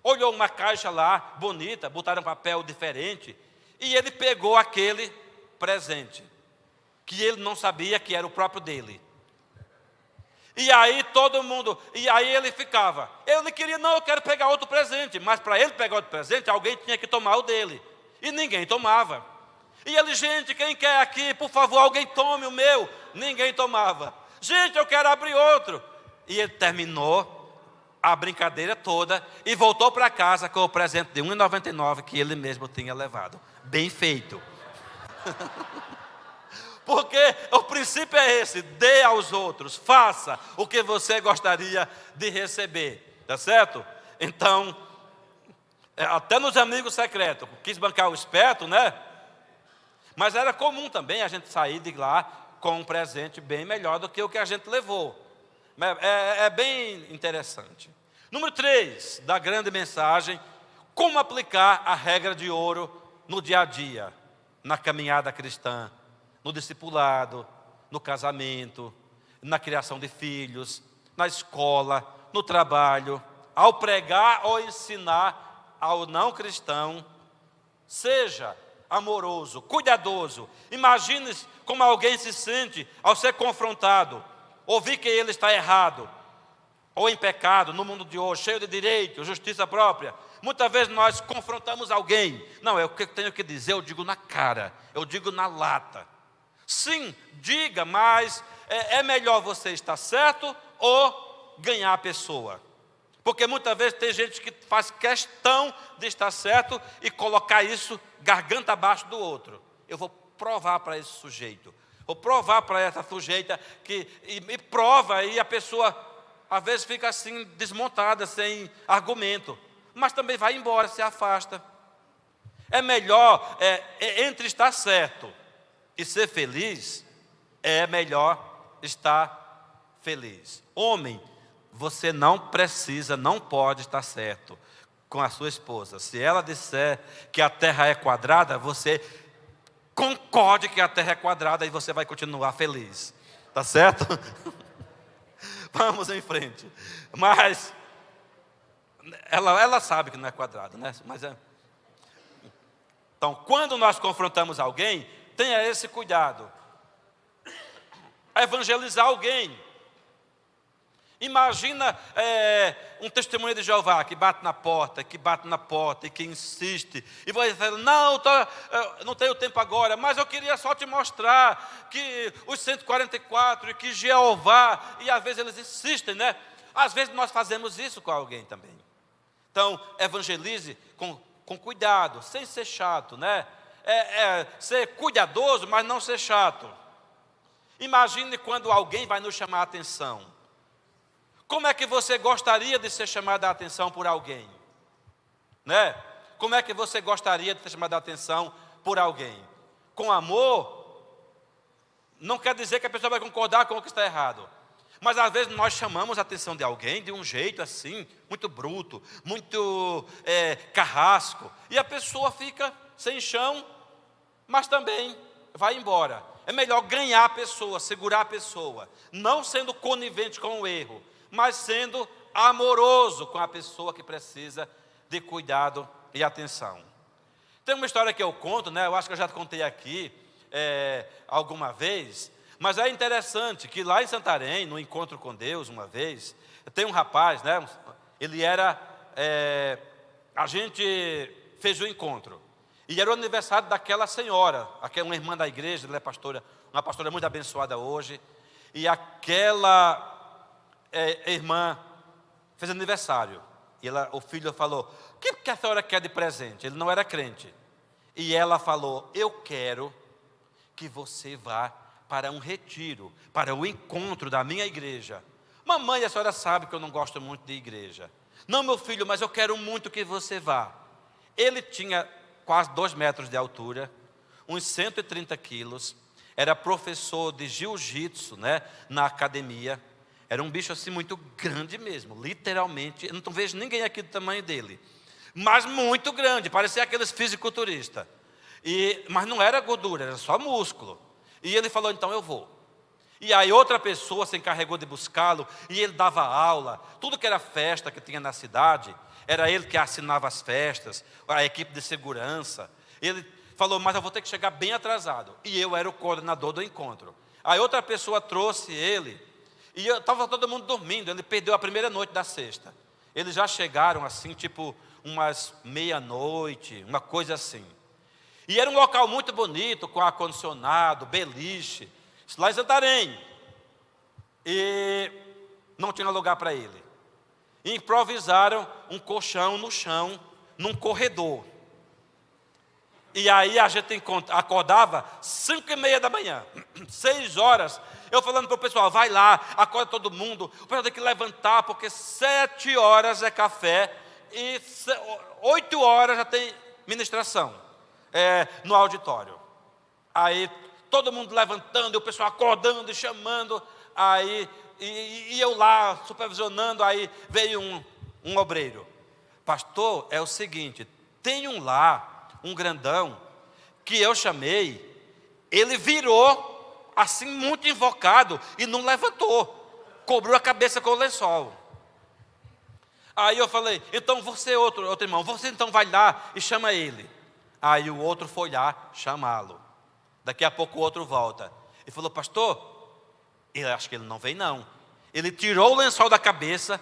olhou uma caixa lá, bonita, botaram um papel diferente, e ele pegou aquele presente, que ele não sabia que era o próprio dele. E aí todo mundo, e aí ele ficava, eu não queria, não, eu quero pegar outro presente, mas para ele pegar outro presente, alguém tinha que tomar o dele, e ninguém tomava. E ele, gente, quem quer aqui, por favor, alguém tome o meu. Ninguém tomava. Gente, eu quero abrir outro. E ele terminou a brincadeira toda e voltou para casa com o presente de R$1,99 que ele mesmo tinha levado. Bem feito. Porque o princípio é esse: dê aos outros, faça o que você gostaria de receber, tá certo? Então, até nos amigos secretos, quis bancar o esperto, né? Mas era comum também a gente sair de lá com um presente bem melhor do que o que a gente levou. É bem interessante. Número 3 da grande mensagem: como aplicar a regra de ouro no dia a dia, na caminhada cristã, no discipulado, no casamento, na criação de filhos, na escola, no trabalho, ao pregar ou ensinar ao não cristão. Seja amoroso, cuidadoso. Imagine como alguém se sente ao ser confrontado, ouvir que ele está errado ou em pecado no mundo de hoje, cheio de direito, justiça própria. Muitas vezes nós confrontamos alguém. Não, é o que eu tenho que dizer, eu digo na cara, eu digo na lata. Sim, diga, mas é melhor você estar certo ou ganhar a pessoa. Porque muitas vezes tem gente que faz questão de estar certo e colocar isso garganta abaixo do outro. Eu vou provar para esse sujeito, vou provar para essa sujeita e prova, e a pessoa às vezes fica assim desmontada, sem argumento, mas também vai embora, se afasta. É melhor, entre estar certo e ser feliz, é melhor estar feliz. Homem, você não precisa, não pode estar certo com a sua esposa. Se ela disser que a terra é quadrada, você concorde que a terra é quadrada e você vai continuar feliz. Tá certo? Vamos em frente. Mas ela sabe que não é quadrada, né? Então, quando nós confrontamos alguém, tenha esse cuidado. Evangelizar alguém. Imagina um testemunho de Jeová que bate na porta e que insiste. E vai dizer, não tenho tempo agora, mas eu queria só te mostrar que os 144 e que Jeová, e às vezes eles insistem, né? Às vezes nós fazemos isso com alguém também. Então, evangelize com cuidado, sem ser chato, né? Ser cuidadoso, mas não ser chato. Imagine quando alguém vai nos chamar a atenção. Como é que você gostaria de ser chamado a atenção por alguém? Né? Como é que você gostaria de ser chamado a atenção por alguém? Com amor, não quer dizer que a pessoa vai concordar com o que está errado. Mas às vezes nós chamamos a atenção de alguém de um jeito assim, muito bruto, muito carrasco. E a pessoa fica sem chão, mas também vai embora. É melhor ganhar a pessoa, segurar a pessoa. Não sendo conivente com o erro, mas sendo amoroso com a pessoa que precisa de cuidado e atenção. Tem uma história que eu conto, né? Eu acho que eu já contei aqui alguma vez, mas é interessante que lá em Santarém, no encontro com Deus, uma vez, tem um rapaz, né? Ele era, a gente fez o encontro, e era o aniversário daquela senhora, uma irmã da igreja, ela é pastora, uma pastora muito abençoada hoje, e aquela irmã fez aniversário, e o filho falou, o que a senhora quer de presente? Ele não era crente, e ela falou, eu quero que você vá para um retiro, para o encontro da minha igreja. Mamãe, a senhora sabe que eu não gosto muito de igreja. Não, meu filho, mas eu quero muito que você vá. Ele tinha quase 2 metros de altura, uns 130 quilos, era professor de jiu-jitsu, né, na academia. Era um bicho assim muito grande mesmo, literalmente. Eu não vejo ninguém aqui do tamanho dele, mas muito grande, parecia aqueles fisiculturistas. Mas não era gordura, era só músculo. E ele falou, então eu vou. E aí outra pessoa se encarregou de buscá-lo, e ele dava aula. Tudo que era festa que tinha na cidade, era ele que assinava as festas, a equipe de segurança. Ele falou, mas eu vou ter que chegar bem atrasado. E eu era o coordenador do encontro. Aí outra pessoa trouxe ele, e estava todo mundo dormindo, ele perdeu a primeira noite da sexta. Eles já chegaram assim, tipo umas meia-noite, uma coisa assim. E era um local muito bonito, com ar-condicionado, beliche, lá em Santarém. E não tinha lugar para ele. E improvisaram um colchão no chão, num corredor. E aí a gente acordava 5h30 da manhã, 6 horas, eu falando para o pessoal, vai lá, acorda todo mundo, o pessoal tem que levantar, porque 7 horas é café, e 8 horas já tem ministração no auditório. Aí todo mundo levantando, e o pessoal acordando e chamando. Aí, e eu lá supervisionando, aí veio um obreiro. Pastor, é o seguinte, tem lá, um grandão, que eu chamei, ele virou, assim, muito invocado, e não levantou, cobriu a cabeça com o lençol. Aí eu falei, então você, outro irmão, você então vai lá e chama ele. Aí o outro foi lá chamá-lo. Daqui a pouco o outro volta. Ele falou, pastor, eu acho que ele não vem não. Ele tirou o lençol da cabeça,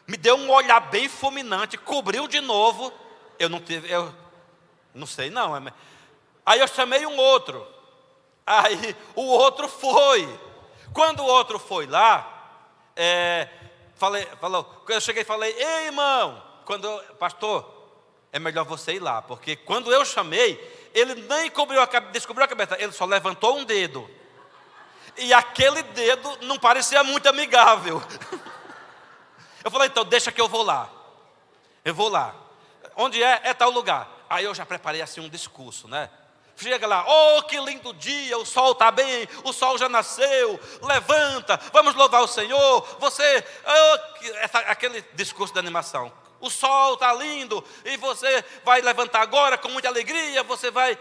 me deu um olhar bem fulminante, cobriu de novo. Eu não sei não. Aí eu chamei um outro. Aí o outro foi. Quando o outro foi lá, eu cheguei e falei, ei irmão, pastor, é melhor você ir lá, porque quando eu chamei, ele nem descobriu a cabeça, ele só levantou um dedo. E aquele dedo não parecia muito amigável. Eu falei, então deixa que eu vou lá. Eu vou lá. Onde é? É tal lugar. Aí eu já preparei assim um discurso, né? Chega lá, oh que lindo dia, o sol está bem, o sol já nasceu, levanta, vamos louvar o Senhor. Aquele discurso de animação. O sol está lindo e você vai levantar agora com muita alegria, você vai...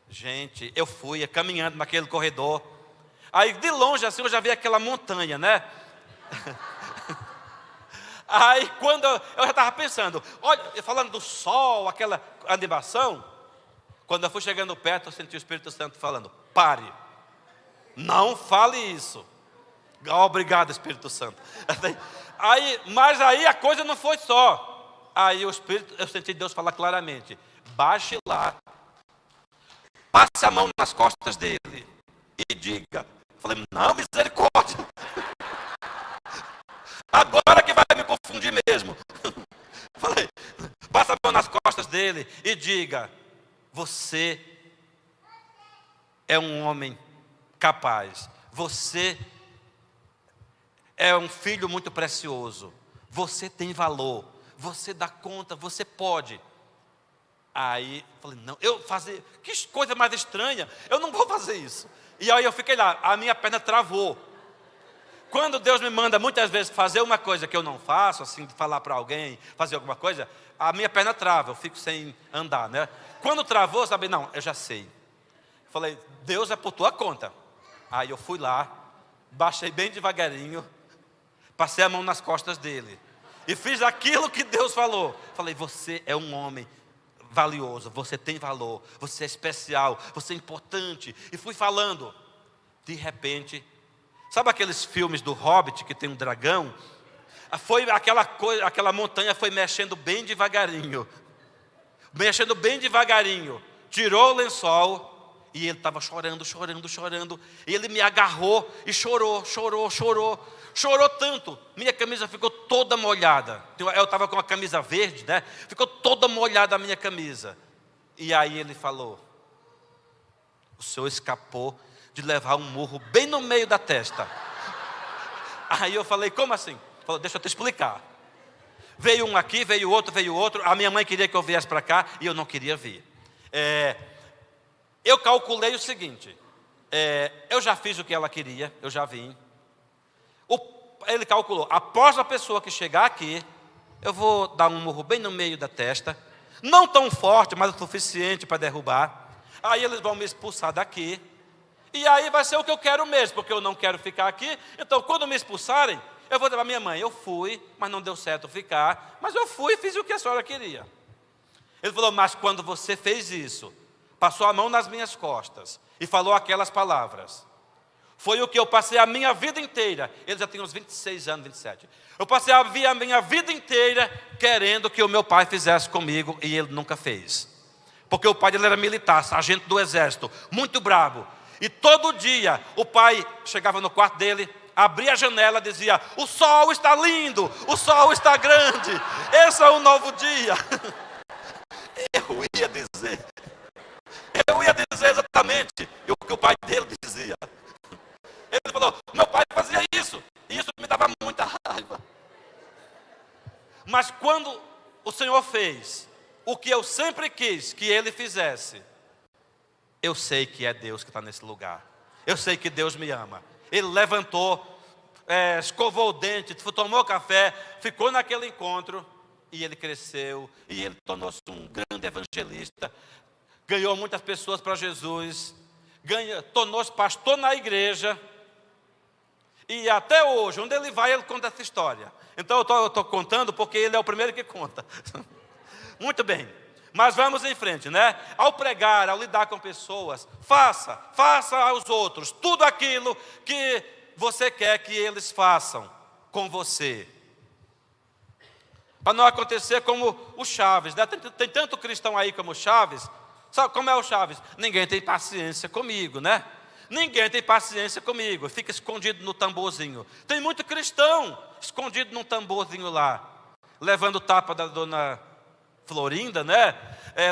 Gente, eu fui caminhando naquele corredor. Aí de longe assim eu já vi aquela montanha, né? Aí quando eu já estava pensando, olha, falando do sol, aquela animação, quando eu fui chegando perto, eu senti o Espírito Santo falando, pare, não fale isso. Obrigado, Espírito Santo. Mas aí a coisa não foi só. Aí eu senti Deus falar claramente, baixe lá, passe a mão nas costas dele e diga. Falei, não, misericórdia. Agora que vai me confundir mesmo. Falei, passa a mão nas costas dele e diga, você é um homem capaz. Você é um filho muito precioso. Você tem valor. Você dá conta, você pode. Aí, falei, não, que coisa mais estranha. Eu não vou fazer isso. E aí eu fiquei lá, a minha perna travou. Quando Deus me manda muitas vezes fazer uma coisa que eu não faço, assim, falar para alguém, fazer alguma coisa, a minha perna trava, eu fico sem andar, né? Quando travou, sabe, não, eu já sei. Falei, Deus é por tua conta. Aí eu fui lá, baixei bem devagarinho, passei a mão nas costas dele e fiz aquilo que Deus falou. Falei, você é um homem valioso, você tem valor, você é especial, você é importante. E fui falando. De repente, sabe aqueles filmes do Hobbit que tem um dragão? Foi aquela montanha foi mexendo bem devagarinho. Tirou o lençol e ele estava chorando. E ele me agarrou e chorou. Chorou tanto, minha camisa ficou toda molhada. Eu estava com uma camisa verde, né? Ficou toda molhada a minha camisa. E aí ele falou, o senhor escapou de levar um murro bem no meio da testa. Aí eu falei, como assim? Falou, deixa eu te explicar. Veio um aqui, veio outro. A minha mãe queria que eu viesse para cá e eu não queria vir. Eu calculei o seguinte, eu já fiz o que ela queria, eu já vim. Ele calculou, após a pessoa que chegar aqui, eu vou dar um murro bem no meio da testa, não tão forte, mas o suficiente para derrubar. Aí eles vão me expulsar daqui, e aí vai ser o que eu quero mesmo, porque eu não quero ficar aqui. Então quando me expulsarem, eu vou dizer para minha mãe, eu fui, mas não deu certo ficar, mas eu fui e fiz o que a senhora queria. Ele falou, mas quando você fez isso, passou a mão nas minhas costas e falou aquelas palavras, foi o que eu passei a minha vida inteira. Ele já tinha uns 26 anos, 27. Eu passei a minha vida inteira querendo que o meu pai fizesse comigo e ele nunca fez. Porque o pai dele era militar, sargento do exército, muito bravo. E todo dia o pai chegava no quarto dele, abria a janela e dizia, o sol está lindo, o sol está grande, esse é um novo dia. Eu ia dizer exatamente o que o pai dele dizia. Ele falou, meu pai fazia isso, e isso me dava muita raiva. Mas quando o Senhor fez o que eu sempre quis que Ele fizesse, eu sei que é Deus que está nesse lugar. Eu sei que Deus me ama. Ele levantou, escovou o dente, tomou café, ficou naquele encontro, e ele cresceu, e ele tornou-se um grande evangelista, ganhou muitas pessoas para Jesus, tornou-se pastor na igreja, e até hoje, onde ele vai, ele conta essa história. Então eu estou contando porque ele é o primeiro que conta. Muito bem, mas vamos em frente, né? Ao pregar, ao lidar com pessoas, faça aos outros tudo aquilo que você quer que eles façam com você. Para não acontecer como o Chaves, né? Tem tanto cristão aí como o Chaves. Sabe como é o Chaves? Ninguém tem paciência comigo, né? Ninguém tem paciência comigo. Fica escondido no tamborzinho. Tem muito cristão escondido num tamborzinho lá, levando tapa da dona Florinda, né?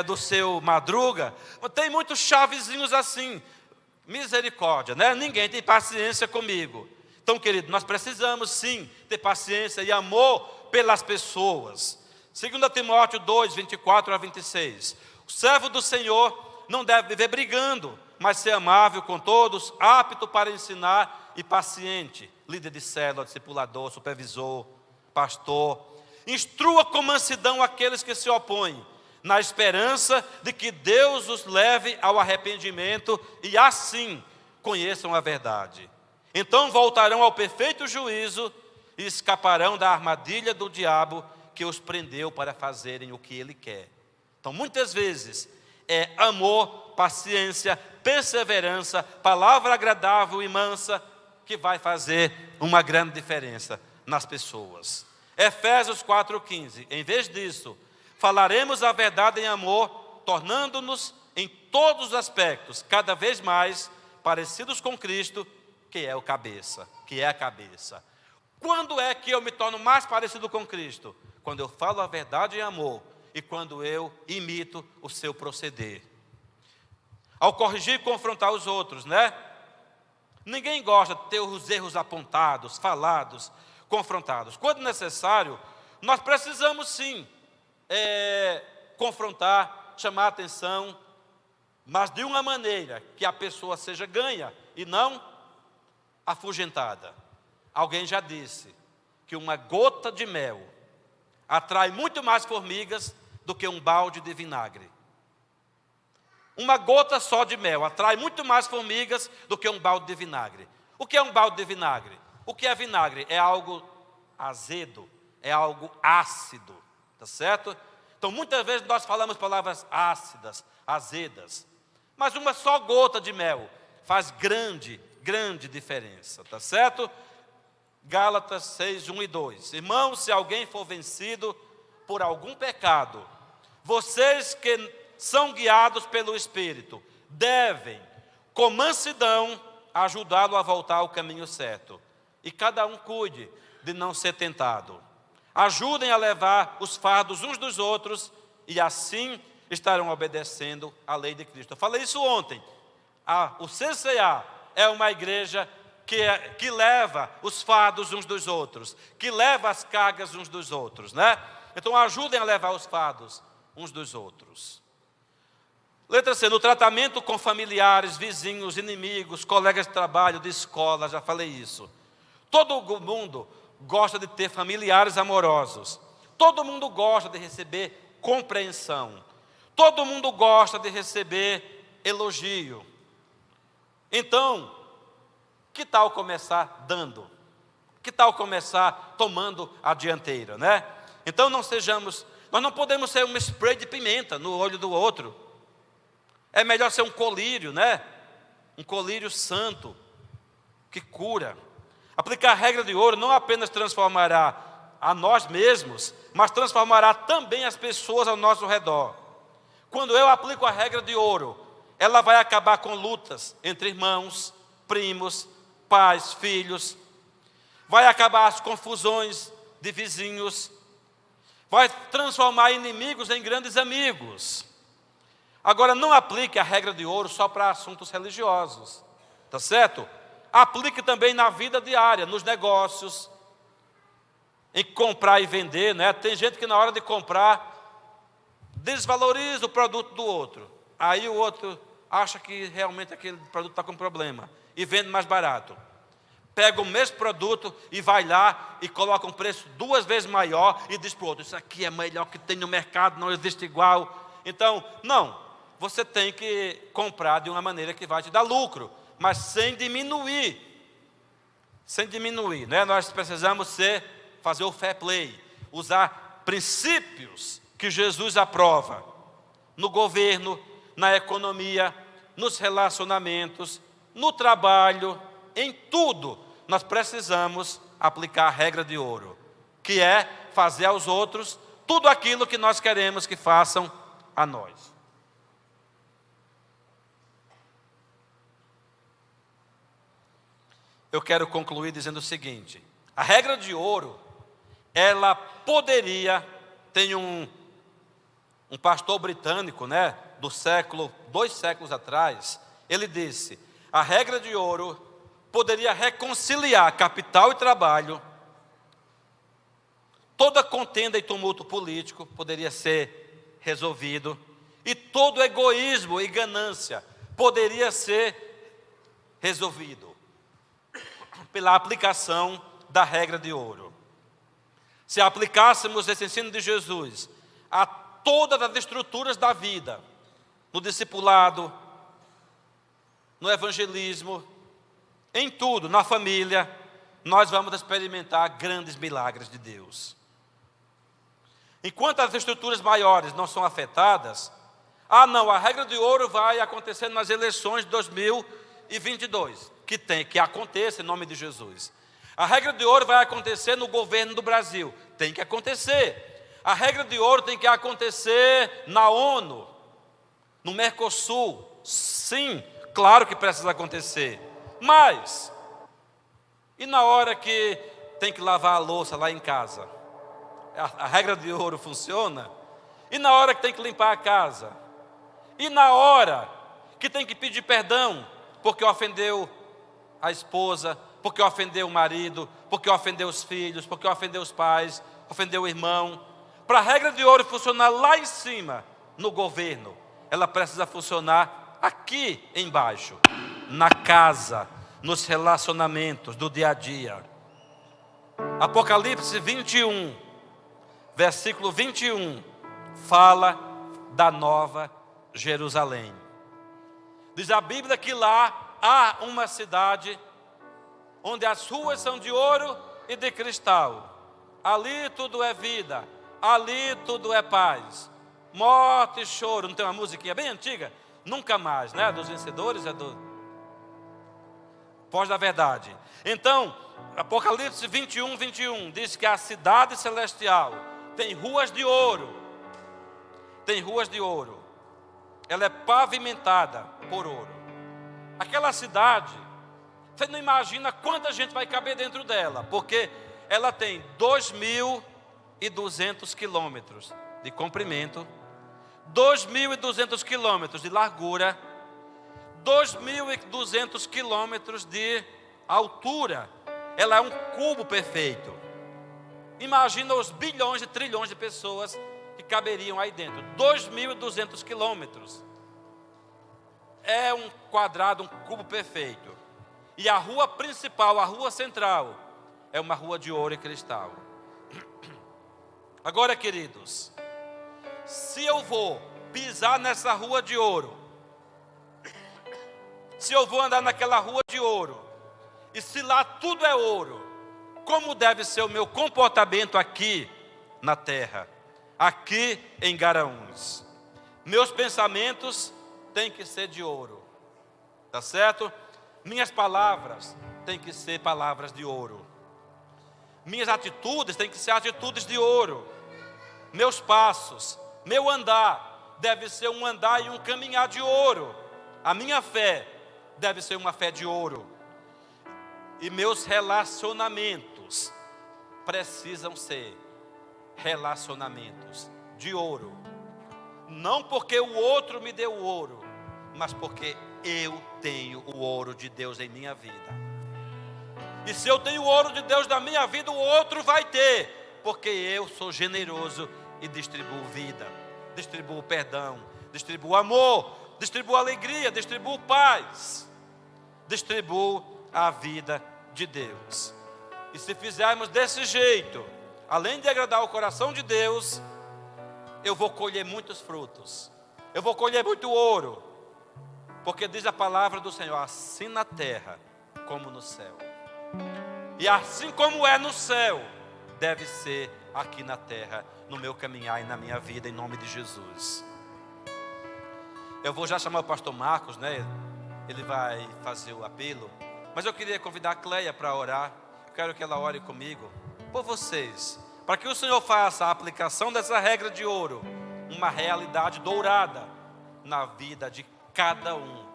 Do seu Madruga. Tem muitos chavezinhos assim. Misericórdia, né? Ninguém tem paciência comigo. Então, querido, nós precisamos sim ter paciência e amor pelas pessoas. 2 Timóteo 2, 24 a 26. O servo do Senhor não deve viver brigando, mas ser amável com todos, apto para ensinar e paciente. Líder de célula, discipulador, supervisor, pastor. Instrua com mansidão aqueles que se opõem, na esperança de que Deus os leve ao arrependimento e assim conheçam a verdade. Então voltarão ao perfeito juízo e escaparão da armadilha do diabo que os prendeu para fazerem o que ele quer. Então muitas vezes é amor, paciência, perseverança, palavra agradável e mansa que vai fazer uma grande diferença nas pessoas. Efésios 4,15. Em vez disso, falaremos a verdade em amor, tornando-nos em todos os aspectos cada vez mais parecidos com Cristo, que é o cabeça, que é a cabeça. Quando é que eu me torno mais parecido com Cristo? Quando eu falo a verdade em amor e quando eu imito o seu proceder. Ao corrigir e confrontar os outros, né? Ninguém gosta de ter os erros apontados, falados, confrontados. Quando necessário, nós precisamos sim confrontar, chamar a atenção, mas de uma maneira que a pessoa seja ganha e não afugentada. Alguém já disse que uma gota de mel atrai muito mais formigas do que um balde de vinagre. Uma gota só de mel atrai muito mais formigas do que um balde de vinagre. O que é um balde de vinagre? O que é vinagre? É algo azedo, é algo ácido, tá certo? Então muitas vezes nós falamos palavras ácidas, azedas, mas uma só gota de mel faz grande diferença, tá certo? Gálatas 6, 1 e 2. Irmãos, se alguém for vencido por algum pecado, vocês que são guiados pelo Espírito, devem, com mansidão, ajudá-lo a voltar ao caminho certo. E cada um cuide de não ser tentado. Ajudem a levar os fardos uns dos outros e assim estarão obedecendo à lei de Cristo. Eu falei isso ontem. O CCA é uma igreja que leva os fardos uns dos outros, que leva as cargas uns dos outros, né? Então ajudem a levar os fardos uns dos outros. Letra C, no tratamento com familiares, vizinhos, inimigos, colegas de trabalho, de escola, já falei isso. Todo mundo gosta de ter familiares amorosos. Todo mundo gosta de receber compreensão. Todo mundo gosta de receber elogio. Então, que tal começar dando? Que tal começar tomando a dianteira, né? Então nós não podemos ser um spray de pimenta no olho do outro. É melhor ser um colírio, né? Um colírio santo, que cura. Aplicar a regra de ouro não apenas transformará a nós mesmos, mas transformará também as pessoas ao nosso redor. Quando eu aplico a regra de ouro, ela vai acabar com lutas entre irmãos, primos, pais, filhos. Vai acabar as confusões de vizinhos. Vai transformar inimigos em grandes amigos. Agora, não aplique a regra de ouro só para assuntos religiosos, tá certo? Aplique também na vida diária, nos negócios, em comprar e vender, né? Tem gente que na hora de comprar desvaloriza o produto do outro. Aí o outro acha que realmente aquele produto está com problema e vende mais barato. pega o mesmo produto e vai lá e coloca um preço 2 vezes maior e diz para o outro: isso aqui é melhor que tem no mercado, não existe igual. Então, não, você tem que comprar de uma maneira que vai te dar lucro, mas sem diminuir, né? Nós precisamos fazer o fair play, usar princípios que Jesus aprova no governo, na economia, nos relacionamentos, no trabalho, em tudo. Nós precisamos aplicar a regra de ouro, que é fazer aos outros tudo aquilo que nós queremos que façam a nós. Eu quero concluir dizendo o seguinte: a regra de ouro, ela poderia, tem um pastor britânico, né, do 2 séculos atrás, ele disse: a regra de ouro poderia reconciliar capital e trabalho, toda contenda e tumulto político poderia ser resolvido, e todo egoísmo e ganância poderia ser resolvido pela aplicação da regra de ouro. Se aplicássemos esse ensino de Jesus a todas as estruturas da vida, no discipulado, no evangelismo, em tudo, na família, nós vamos experimentar grandes milagres de Deus. Enquanto as estruturas maiores não são afetadas, a regra de ouro vai acontecer nas eleições de 2022, que aconteça em nome de Jesus. A regra de ouro vai acontecer no governo do Brasil, tem que acontecer. A regra de ouro tem que acontecer na ONU, no Mercosul, sim, claro que precisa acontecer. Mas, e na hora que tem que lavar a louça lá em casa? A regra de ouro funciona? E na hora que tem que limpar a casa? E na hora que tem que pedir perdão porque ofendeu a esposa, porque ofendeu o marido, porque ofendeu os filhos, porque ofendeu os pais, ofendeu o irmão? Para a regra de ouro funcionar lá em cima, no governo, ela precisa funcionar aqui embaixo, na casa, nos relacionamentos do dia a dia. Apocalipse 21, versículo 21, fala da Nova Jerusalém. Diz a Bíblia que lá há uma cidade onde as ruas são de ouro e de cristal. Ali tudo é vida, ali tudo é paz. Morte e choro. Não tem uma musiquinha bem antiga? Nunca mais, né? Dos vencedores, Voz da Verdade. Então, Apocalipse 21, 21 diz que a cidade celestial tem ruas de ouro. Tem ruas de ouro. Ela é pavimentada por ouro. Aquela cidade, você não imagina quanta gente vai caber dentro dela, porque ela tem 2.200 quilômetros de comprimento, 2.200 quilômetros de largura, 2.200 quilômetros de altura. Ela é um cubo perfeito. Imagina os bilhões e trilhões de pessoas que caberiam aí dentro. 2.200 quilômetros. É um quadrado, um cubo perfeito. E a rua principal, a rua central, é uma rua de ouro e cristal. Agora, queridos, se eu vou pisar nessa rua de ouro, se eu vou andar naquela rua de ouro, e se lá tudo é ouro, como deve ser o meu comportamento aqui na terra, aqui em Garanhuns? Meus pensamentos têm que ser de ouro, tá certo? Minhas palavras têm que ser palavras de ouro. Minhas atitudes têm que ser atitudes de ouro. Meus passos, meu andar deve ser um andar e um caminhar de ouro. A minha fé deve ser uma fé de ouro. E meus relacionamentos precisam ser relacionamentos de ouro. Não porque o outro me deu ouro, mas porque eu tenho o ouro de Deus em minha vida. E se eu tenho o ouro de Deus na minha vida, o outro vai ter, porque eu sou generoso e distribuo vida, distribuo perdão, distribuo amor, distribuo alegria, distribuo paz, distribuo a vida de Deus. E se fizermos desse jeito, além de agradar o coração de Deus, eu vou colher muitos frutos, eu vou colher muito ouro, porque diz a palavra do Senhor, assim na terra como no céu. E assim como é no céu, deve ser aqui na terra, no meu caminhar e na minha vida, em nome de Jesus. Eu vou já chamar o pastor Marcos, né? Ele vai fazer o apelo, mas eu queria convidar a Cleia para orar. Eu quero que ela ore comigo, por vocês, para que o Senhor faça a aplicação dessa regra de ouro, uma realidade dourada na vida de cada um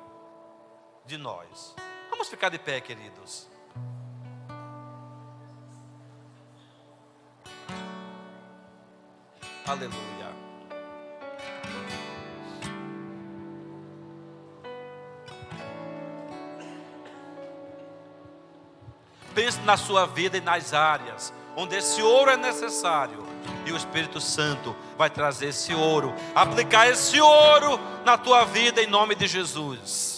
de nós. Vamos ficar de pé, queridos. Aleluia. Pense na sua vida e nas áreas onde esse ouro é necessário, e o Espírito Santo vai trazer esse ouro, aplicar esse ouro na tua vida em nome de Jesus.